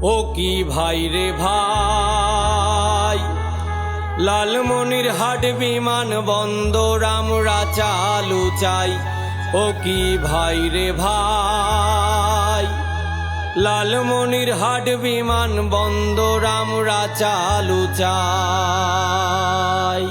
ও কি ভাই রে ভাই, লালমনিরহাট বিমান বন্দর আমরা চালু চাই। ও কি ভাই রে ভাই, লালমনিরহাট বিমান বন্দর আমরা চালু চাই।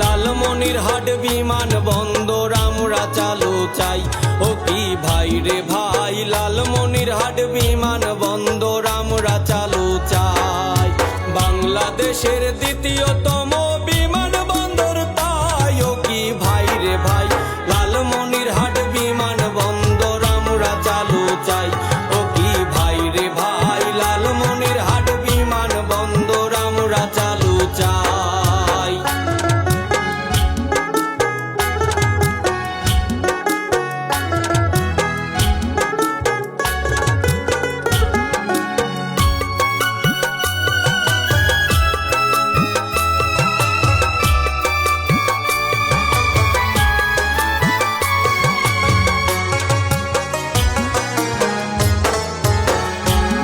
লালমনিরহাট বিমান বন্দর আমরা চালু চাই। ও কি ভাই রে ভাই, লালমনিরহাট বিমান বন্দর আমরা চালু চাই। বাংলাদেশের দ্বিতীয়তম বিমান বন্দর তাই। ও কি ভাই রে ভাই, লালমনিরহাট বিমান বন্দর আমরা চালু চাই। ও কি ভাই রে ভাই, লালমনিরহাট বিমান বন্দর আমরা চালু চাই।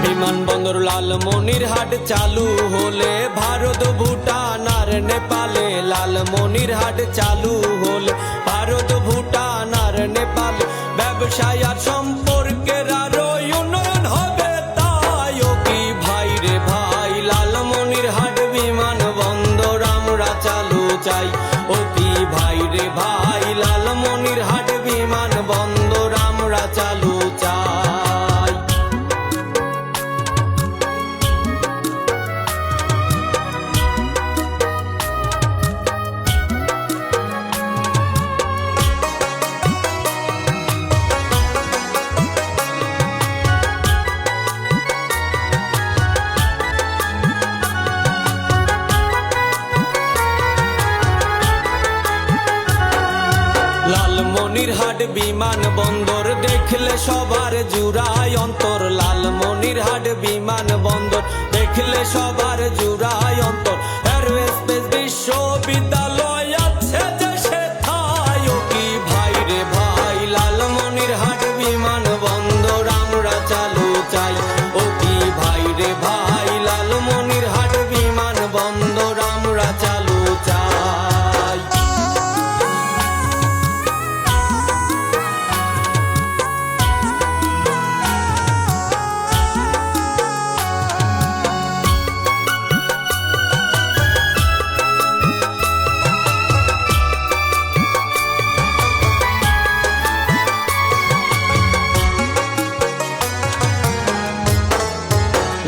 বিমানবন্দর লালমনিরহাট চালু হলে ভারত ভুটান আর নেপালে, লালমনিরহাট চালু হলে ভারত ভুটান আর নেপালে ব্যবসায় আর সম্পর্কের আরো উন্নয়ন হবে তাই। ও কি ভাই রে ভাই, লালমনিরহাট বিমান বন্দর আমরা চালু চাই। ও কি ভাই রে ভাই, লালমনিরহাট বিমান বন্দর আমরা চালু চাই। লালমনিরহাট বিমান বন্দর দেখলে সবার জুড়ায় অন্তর, লালমনিরহাট বিমান বন্দর দেখলে সবার জুড়ায় অন্তর। এরোস্পেস বিশ্ববিদ্যালয় আছে যে সেথায়। ও কি ভাই রে ভাই, লালমনিরহাট বিমান বন্দর আমরা চালু চাই। ও কি ভাই রে ভাই, লালমনিরহাট বিমান বন্দর আমরা চালু চাই।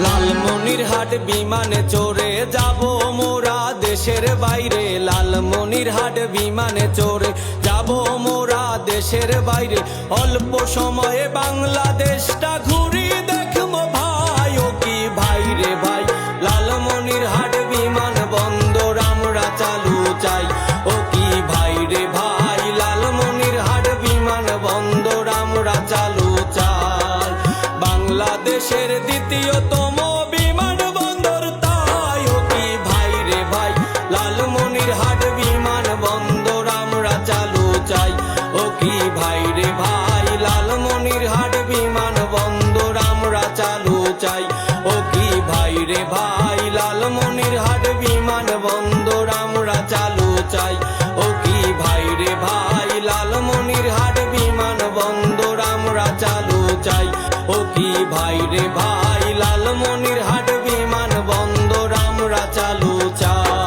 লালমনিরহাট বিমানে চড়ে যাব মোরা দেশের বাইরে, লালমনিরহাট বিমানে চড়ে যাব মোরা দেশের বাইরে। অল্প সময়ে বাংলাদেশটা ঘুরি দেখব ভাই। ও কি ভাই রে ভাই, লালমনিরহাট বিমান বন্দর আমরা চালু চাই। ও কি ভাই রে ভাই, লালমনিরহাট বিমান বন্দর আমরা চালু চাই। বাংলাদেশের দ্বিতীয়তম বিমান বন্দর তাই। ও কি ভাই রে ভাই, লালমনিরহাট বিমান বন্দর আমরা চালু চাই। ও কি ভাই রে ভাই, লালমনিরহাট বিমান বন্দর আমরা চালু চাই। ও কি ভাই রে ভাই, লালমনিরহাট বিমান বন্দর আমরা চালু চাই। ও কি ভাই রে ভাই, লালমনিরহাট বিমান বন্দর আমরা চালু চাই। ও কি ভাই রে ভাই, লালমনিরহাট বিমান বন্দর আমরা চালু চাই।